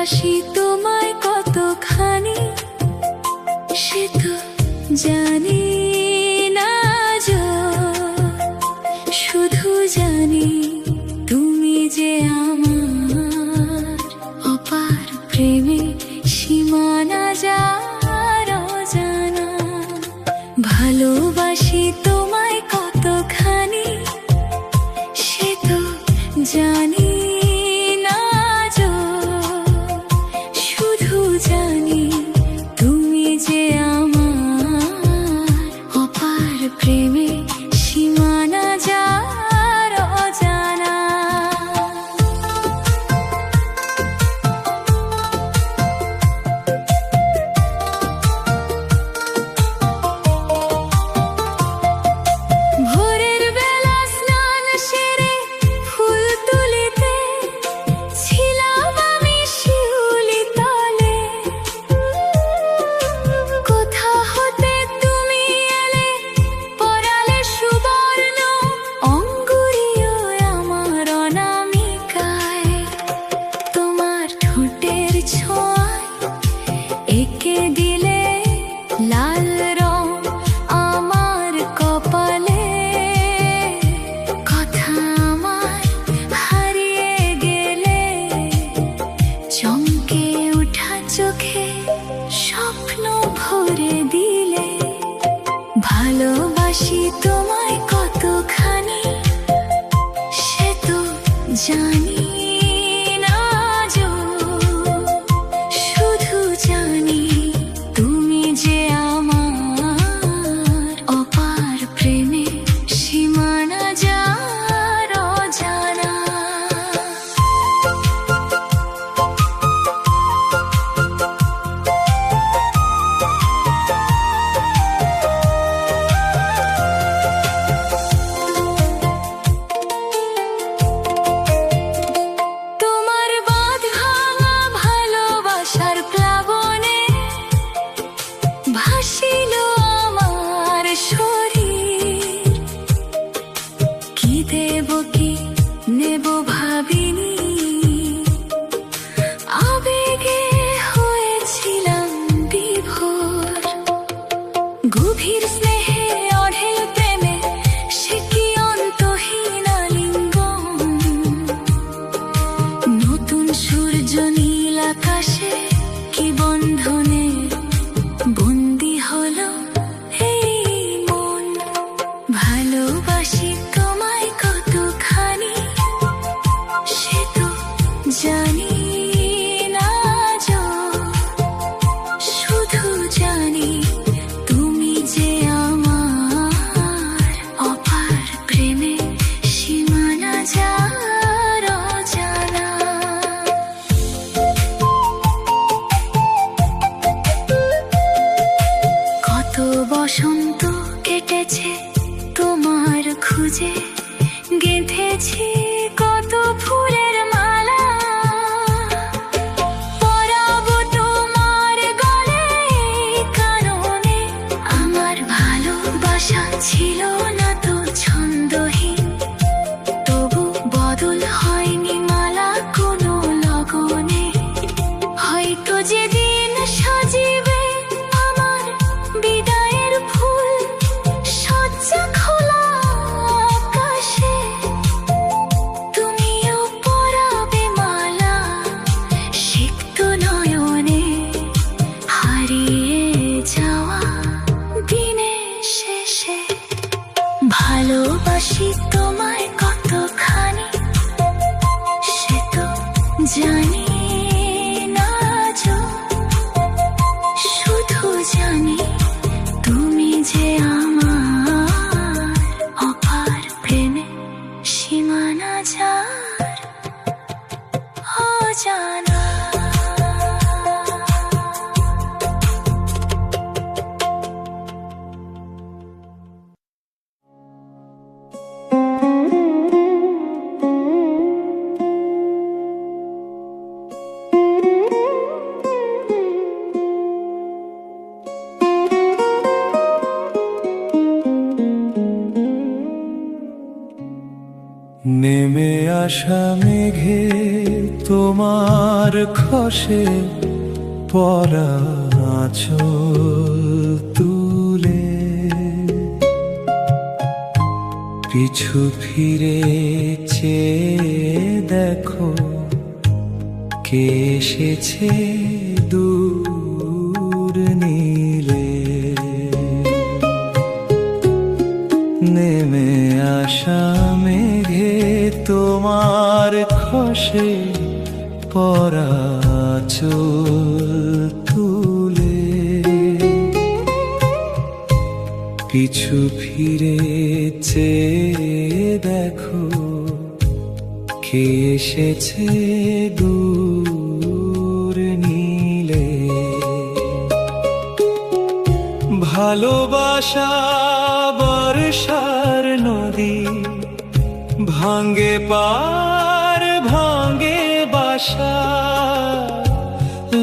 ভালোবাসি তোমায় কতখানি সে তো জানি না যো, শুধু জানি তুমি যে আমার অপার প্রেমে সীমানা যার অজানা। ভালোবাসি তোমায় কতখানি সে তো জানি প্রেমে সীমানা যার অজানা। ভোরের বেলা স্নান সেরে ফুল তুলিতে ছিলাম আমি শিউলি তলে, কোথা হতে তুমি এলে পরালে সুবর্ণ অঙ্গুরীয় আমার অনামিকায়। তোমার ঠোঁটের ছোঁয়ায় এঁকে দিলে লাল রং আমার কপালে, কথা আমার হারিয়ে গেলে চমকে ওঠা চোখে স্বপ্ন ভরে দিলে। ভালোবাসি তোমায় কতখানি সে তো জানি না যো, শুধু জানি তুমি যে আমার অপার প্রেমে সীমানা যার অজানা। তোমার বাঁধ ভাঙা ভালোবাসার প্লাবনে ভাসিল আমার শরীর, কি দেব কি নেব ভাবিনি, আবেগে হয়েছিলাম বিভোর। গভীর স্নেহে অঢেল প্রেমে সে কি অন্তহীন আলিঙ্গন, নতুন সূর্য নীল আকাশে কি বন্ধনে বন্দি হলো এই মন। ভালোবাসি তোমায় কতখানি সে তো জানি না যো, শুধু জানি তুমি যে আমার অপার প্রেমে সীমানা যার অজানা। কত বসন্ত কেটেছে তোমার খুঁজে, গেঁথেছি কত ফুলের মালা, পরাবো তোমার গলে এই কারণে। আমার ভালোবাসা ছিল না তো ছন্দহীন, তবু বদল হয়নি মালা কোনো লগনে। হয়তো যেদিন সাজিবে আমার বিদায়ের ফুল সজ্জা খোলা আকাশে, তুমিও পরাবে মালা সিক্ত নয়নে হারিয়ে যাওয়া দিনের শেষে। ভালোবাসি তোমায় কতখানি সে তো জানি না যো, শুধু জানি তুমি যে আমার অপার প্রেমে সীমানা যার অজানা। নেমে আসা মেঘে তোমার খসে পরা আঁচল তুলে পিছু ফিরে চেয়ে দেখো কে এসেছে দূর নীলে। নেমে আসা মেঘে তোমার খসে পরা আঁচল তুলে পিছু ফিরে চেয়ে দেখো কে এসেছে দূর নীলে। ভালোবাসা বর্ষার নদী ভাঙ্গে পার ভাঙ্গে বাসা,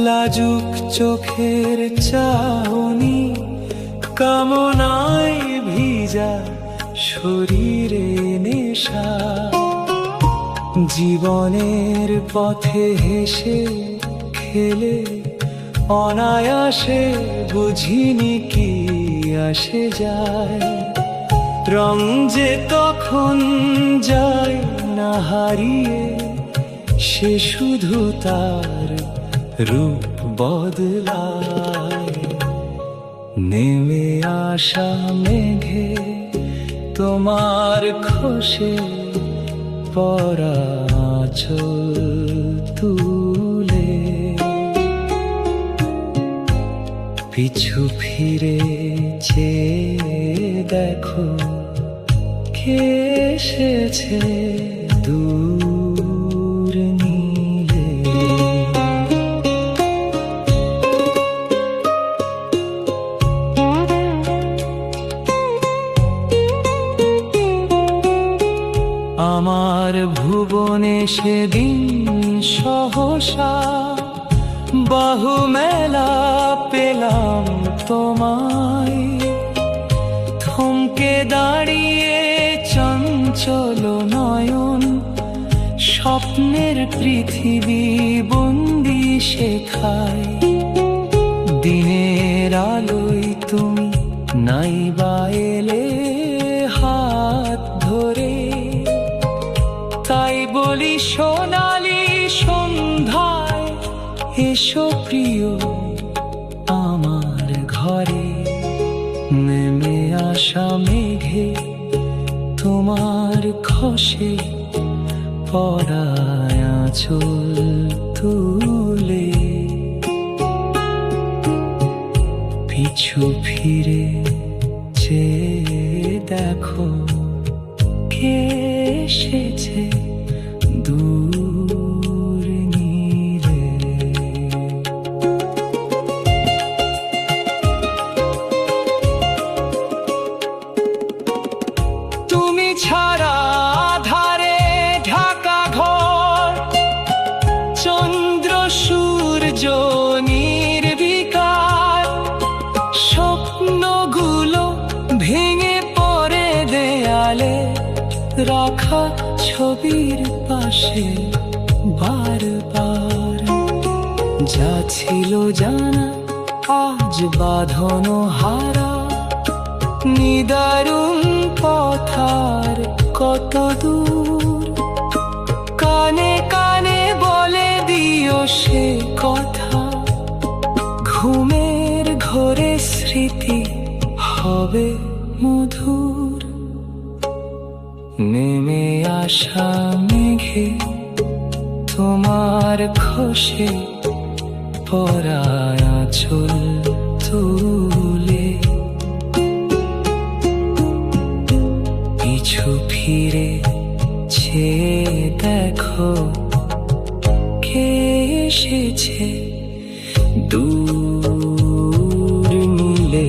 লাজুক চোখের চাহনি কামনায় ভিজা শরীরে নেশা। জীবনের পথে হেসে খেলে অনায়াসে বুঝিনি কি আসে যায়, রং যে তখন যায় না হারিয়ে, সে শুধু তার রূপ বদলায়। নেমে আসা মেঘে তোমার খসে পরা আঁচল তুলে পিছু ফিরে চেয়ে দেখো কে এসেছে দূর নীলে। আমার ভুবনে সেদিন সহসা বাহু মেলা পেলাম তোমায়, থমকে দাঁড়িয়ে চঞ্চল নয়ন স্বপ্নের পৃথিবী বন্দি শেখায়। দিনের আলোয় তুমি নাই বা এলে হাত ধরে, তাই বলি সোনালি সন্ধ্যায় এসো প্রিয় আমার ঘরে। নেমে আসা মেঘে তোমার খসে পরা আঁচল তুলে পিছু ফিরে চেয়ে দেখো কে এসেছে দূর নীলে। তুমি ছাড়া আধারে ঢাকা ঘর, চন্দ্র সূর্য নির্বিকার, স্বপ্নগুলো ভেঙে পড়ে দেয়ালে রাখা ছবির পাশে বারবার। যা ছিল জানা আজ বাঁধনো হারা, নিদারুণ পথার কত দূর। কানে কানে বলে দিও সে কথা, ঘুমের ঘোরে স্মৃতি হবে মধুর। নেমে আসা মেঘে তোমার খসে পরা আঁচল তুলে পিছু ফিরে চেয়ে দেখো কে এসেছে দূর নীলে।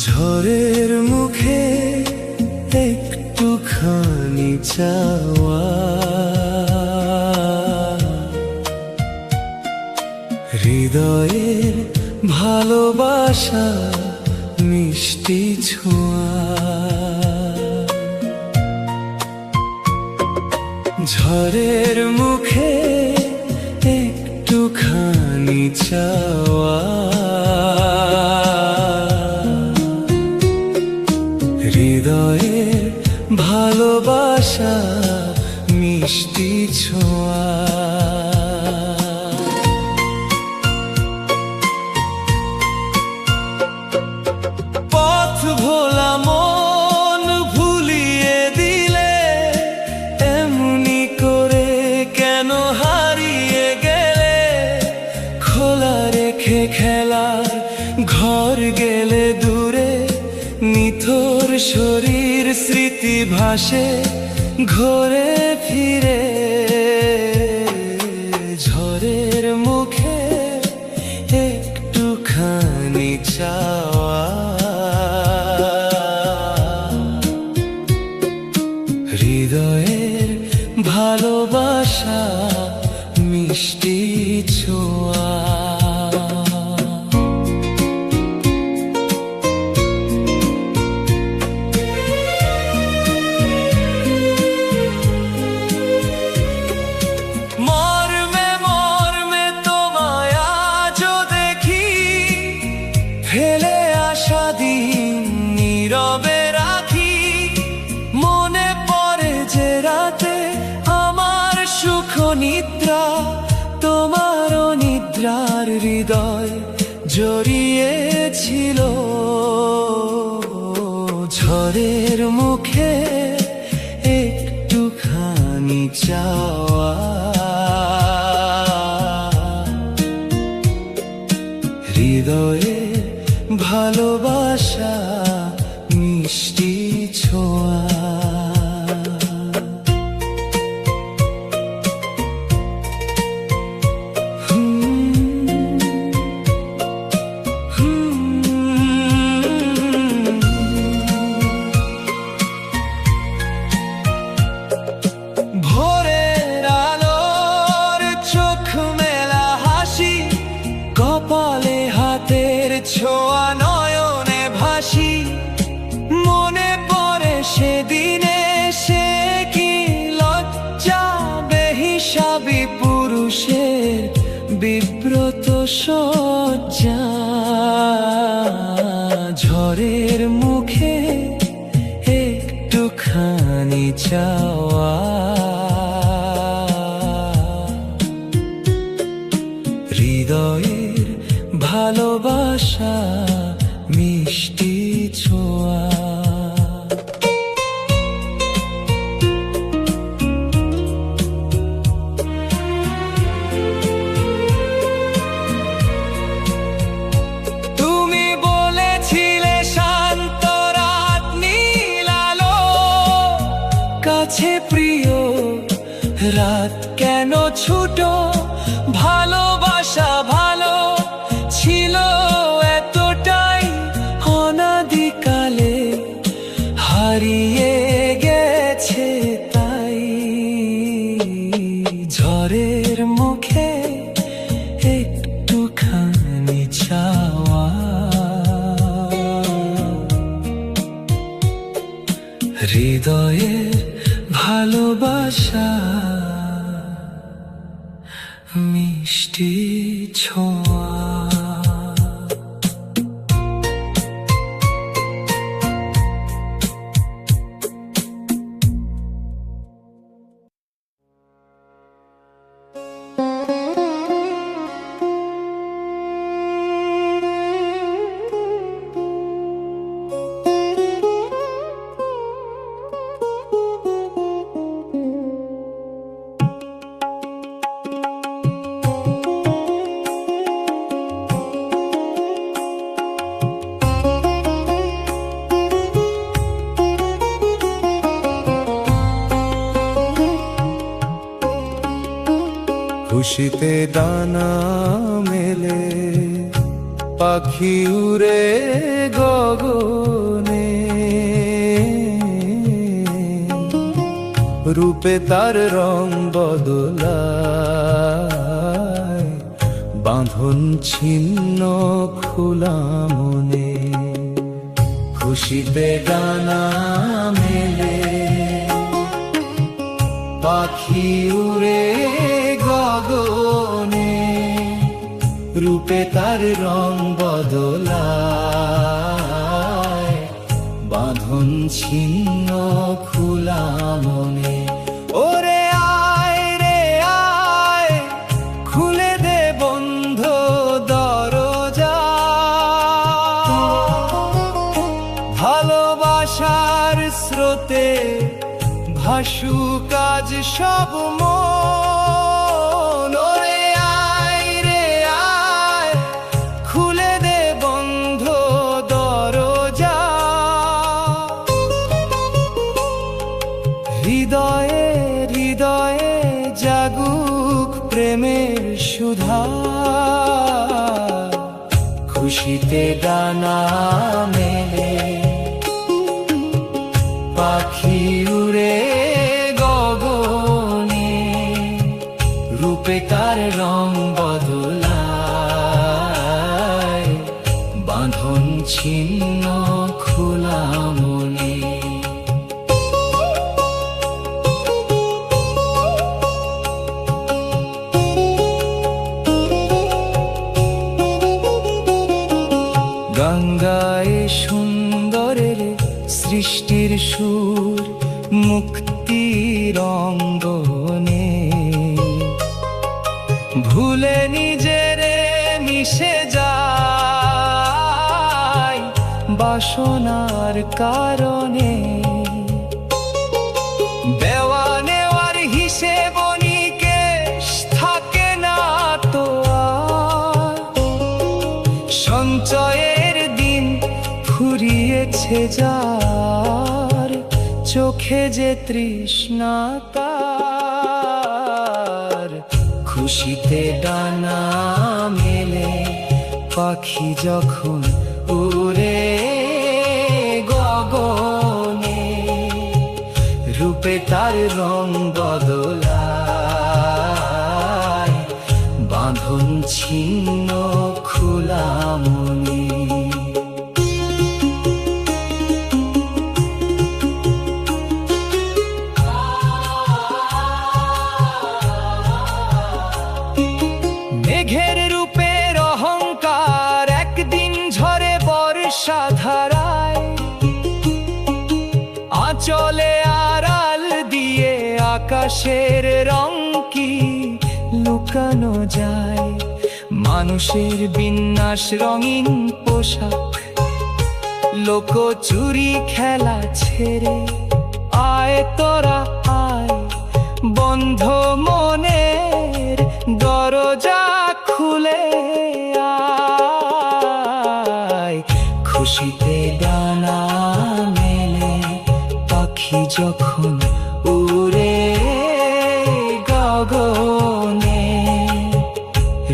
ঝড়ের মুখে একটুখানি চাওয়া, হৃদয়ের ভালোবাসা মিষ্টি ছোঁয়া। ঝড়ের মুখে একটুখানি চাওয়া, হৃদয়ের ভালোবাসা মিষ্টি ছোঁয়া। পথ ভোলা মন ভুলিয়ে দিলে, এমনি করে কেন হারিয়ে গেলে? খোলা রেখে খেলার ঘর গেলে দূরে, নিথর শরীর স্মৃতি ভাসে ঘোরে ফিরে। ঝড়ের মুখে একটুখানি চাওয়া, হৃদয়ের ভালোবাসা মিষ্টি ছোঁয়া। মর্মে মর্মে তোমায় আজও দেখি, ফেলে আসা দিন নীরবে রাখি। মনে পড়ে যে রাতে আমার সুখ নিদ্রা, তোমার নিদ্রার হৃদয় জড়িয়েছিল। ঝড়ের মুখে একটুখানি চাওয়া, হৃদয়ে ভালোবাসা মিষ্টি ছোঁয়া। ভোরের আলোর চোখ মেলা হাসি, কপালে হাতের ছোঁয়া নয়নে ভাসি। মনে পড়ে সেদিনে সে কি লজ্জা, বেহিসাবি পুরুষের বিব্রত সজ্জা। ঝড়ের মুখে একটুখানি চাওয়া, হৃদয়ের ভালোবাসা মিষ্টি ছোঁয়া। তুমি বলেছিলে শান্ত রাত নীল আলো, কাছে প্রিয় রাত কেন ছোট? ভালোবাসা ভালো ছিল এতটাই, অনাদিকালে হারিয়ে গেছে তাই। ঝড়ের মুখে একটুখানি চাওয়া, হৃদয়ের ভালোবাসা মিষ্টি ছোঁয়া। খুশিতে ডানা মেলে পাখি উড়ে গগনে, রূপে তার রং বদলায়, বাঁধন ছিন্ন খোলা মনে, খুশিতে ডানা মেলে, পাখি উড়ে গগনে, রূপে তার রং বদলায়, বাঁধন ছিন্ন খোলা মনে। ওরে আয় রে আয়, খুলে দে বন্ধ দরজা, ভালোবাসার স্রোতে ভাসুক আজ সব মন। ওরে আয় রে আয়, খুলে দে বন্ধ দরজা, হৃদয়ে হৃদয়ে জাগুক প্রেমের সুধা, খুশিতে ডানা মেলে, পাখি উড়ে গগনে, রূপে তার রং বদলায়, বাঁধন ছিন্ন খোলা মনে। গঙ্গায় সুন্দরের সৃষ্টির সুর, মুক্তির অঙ্গনে, ভুলে নিজেরে মিশে যায় বাসনার কারণে, দেওয়া নেওয়ার হিসেব নিকেশ থাকে না তো আর, সঞ্চয়ের দিন ফুরিয়েছে যার, চোখে যে তৃষ্ণা তার, খুশিতে ডানা মেলে, পাখি যখন উড়ে গগনে, রূপে তার রং বদলায়, বাঁধন ছিন্ন খোলা মনে। মেঘের রূপের অহংকার একদিন ঝরে বর্ষা ধারায়, আঁচলে আড়াল দিয়ে আকাশের রং কি লুকানো যায়, মানুষের বিন্যাস রঙিন পোশাক, লোকচুরি খেলা ছেড়ে আয় তোরা আয়, বন্ধ মনের দরজা খুলে আয়, খুশিতে ডানা মেলে, পাখি যখন উড়ে গগনে,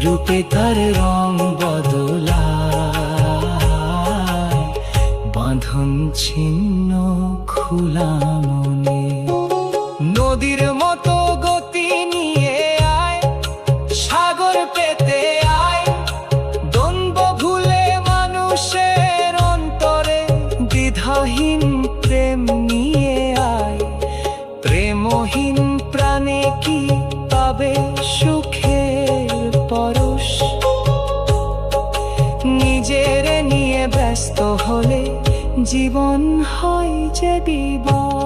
রূপে তার রং বদলায়, বাঁধন ছিন্ন খোলা মনে। নদীর মতো গতি নিয়ে আয়, সাগর পেতে আয়, দ্বন্দ্ব ভুলে মানুষের অন্তরে দ্বিধাহীন প্রেম নিয়ে আয়, প্রেমহীন প্রাণে কি পাবে সুখের পরশ, নিজের নিয়ে ব্যস্ত হলে জীবন হয় যে দিবস,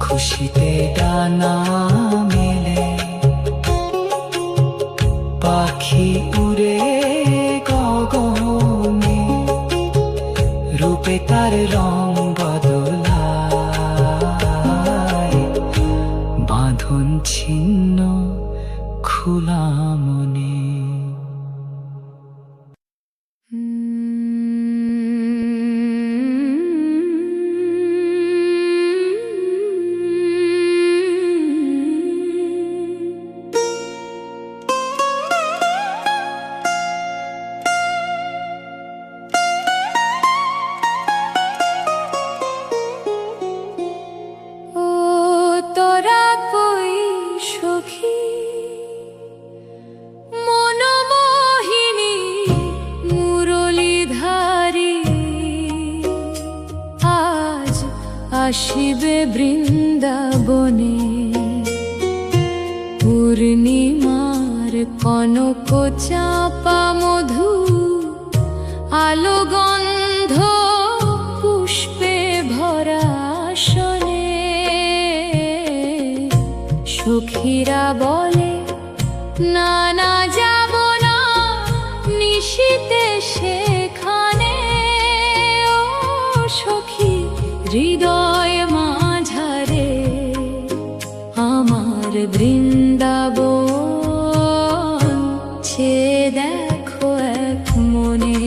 খুশিতে ডানা মেলে, পাখি উড়ে গগনে, রূপে তার রং বদলায়, বাঁধন ছিন্ন খোলা মনে। আসিবে বৃন্দাবনে পূর্ণিমার কনক চাপা মধু আলো গন্ধ পুষ্পে ভরা আসনে সখীরা বলে না না যাব না নিশীতে সেখানে ও সখী হৃদয় মাঝারে আমার বৃন্দাবন ছে দেখো এক মনে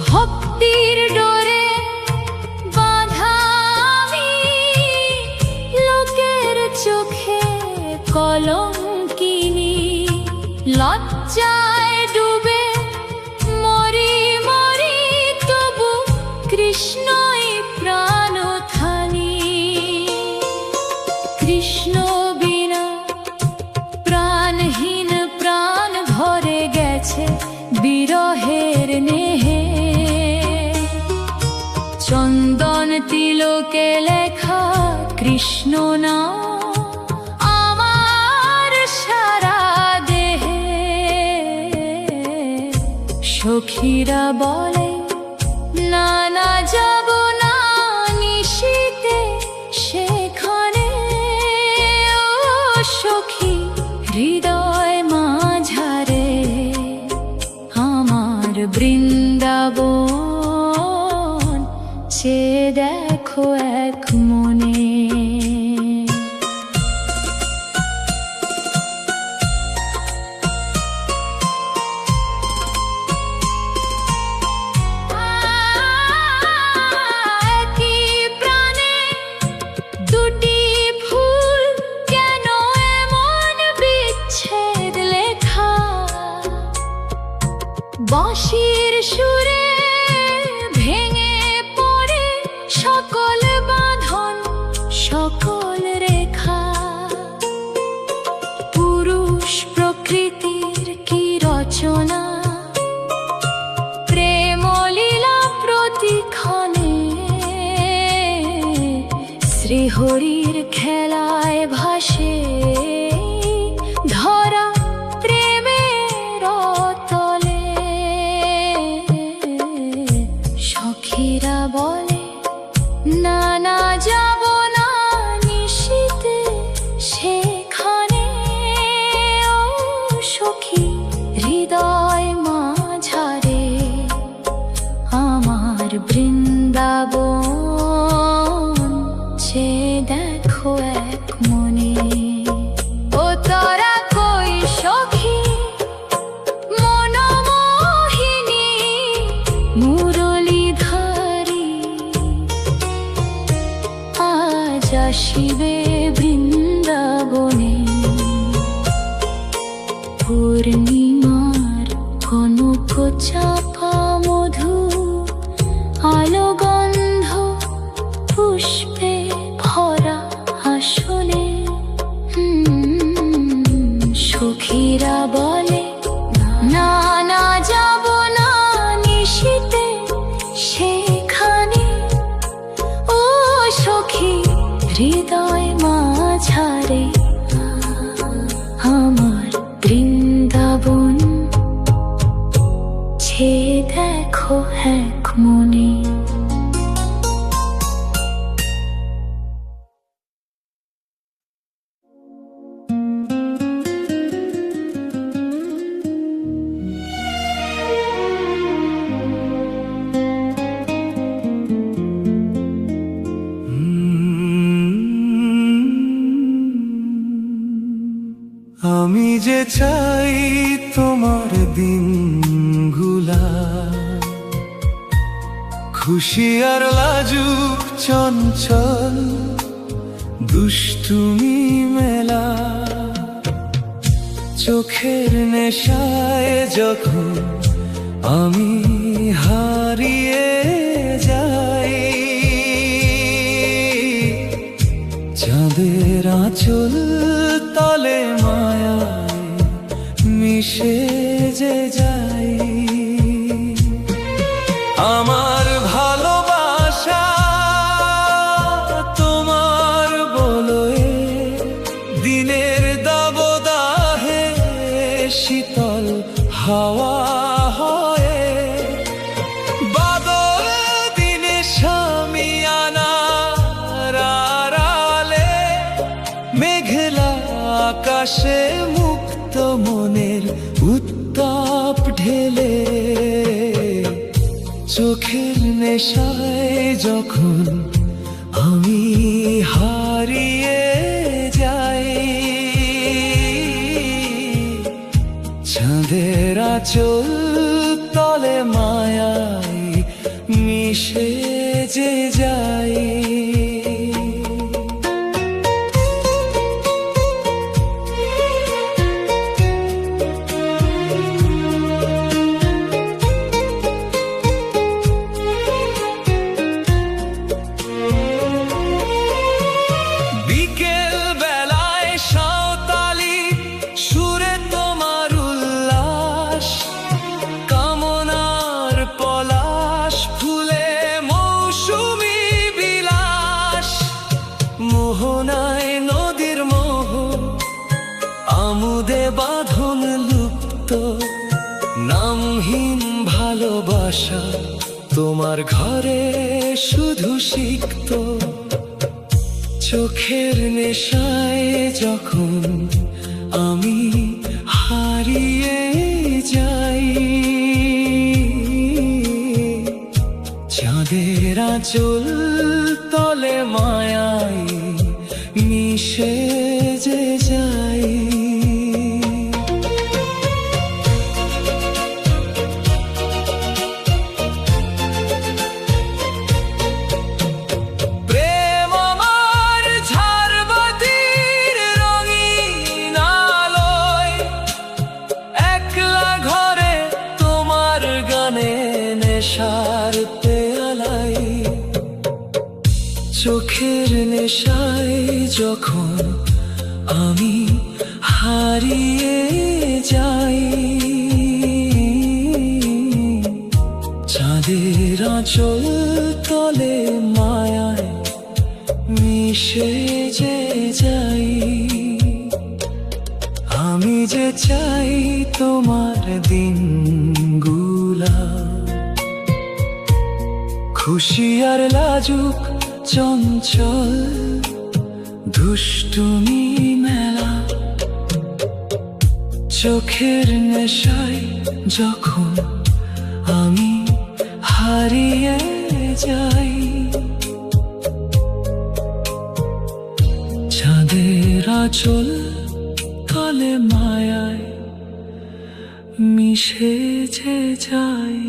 ভক্তির ডোরে বাঁধা আমি লোকের চোখে কলঙ্কিনী লজ্জায় ডুবে মরি মরি তবু কৃষ্ণই প্রাণথানি কৃষ্ণ বিনা প্রাণহীন প্রাণ ভরে গেছে বিরহের নেহে চন্দন তিলকে লেখা কৃষ্ণ নাম আমার সারা দেহে সখীরা বলে না না যাব না নিশীতে সেখানে ও সখী হৃদয় মাঝারে আমার বৃন্দাবন সে দেখো এক মনে একই প্রাণে দুটি ফুল কেন এমন বিচ্ছেদ লেখা বাঁশির সুরে ভেঙে পড়ে সকল বাঁধন সকল রেখা পুরুষ প্রকৃতির কি রচনা প্রেম লীলা প্রতিক্ষণে শ্রীহরির খেলায় ভাসে ধরা প্রেমের তলে সখীরা বলে না না যাব না নিশীতে সেখানে ও সখী হৃদয় মাঝারে আমার বৃন্দাবন সে দেখো এক মনে ও তোরা কই সখী মনমোহিনী মুরলীধারী আজ আসিবে বৃন্দাবনে পূর্ণিমার কনক চাপা মধু আলো গন্ধ পুষ্পে ভরা আসনে সখীরা বলে না না যাব না নিশীতে সেখানে ও সখী হৃদয় মাঝারে আমার বৃন্দাবন ছে দেখো এক মনে আমি যে চাই তোমার দিনগুলা খুশি আর লাজুক চঞ্চল দুষ্টুমি মেলা চোখের নেশায় যখন আমি হারিয়ে যাই চাঁদের আঁচল মিশে যে যাই। আমার ভালোবাসা তোমার বলয়ে দিনের দাবদাহে শীতল হাওয়া হয়ে, বাদল দিনে শামিয়ানার আড়ালে, মেঘলা আকাশে মুক্ত মনের উত্তাপ ঢেলে, চোখের নেশায় যখন আমি হারিয়ে যাই, চাঁদের আঁচল তলে মায়ায় মিশে যে যাই। বিকেল বেলায় সাঁওতালি সুরে তোমার উল্লাস, কামনার পলাশ ফুলে মৌসুমী বিলাস, মোহনায় নদীর মোহ আমুদে বাঁধন লুপ্ত, নামহীন ভালোবাসা তোমার ঘরে শুধু সিক্ত, চোখের নেশায় যখন আমি হারিয়ে যাই, চাঁদের আঁচল তলে মায়ায় মিশে যে যাই। নেশার পেয়ালাই, চোখের নেশায় যখন আমি হারিয়ে যাই, চাঁদের আঁচল তলে মায়ায় মিশে যে যাই। আমি যে চাই তোমার দিনগুলা খুশি আর লাজুক চঞ্চল, দুষ্টুমি মেলা, চোখের নেশায় যখন আমি হারিয়ে যাই, চাঁদের আঁচল তলে মায়ায় মিশে যে যাই।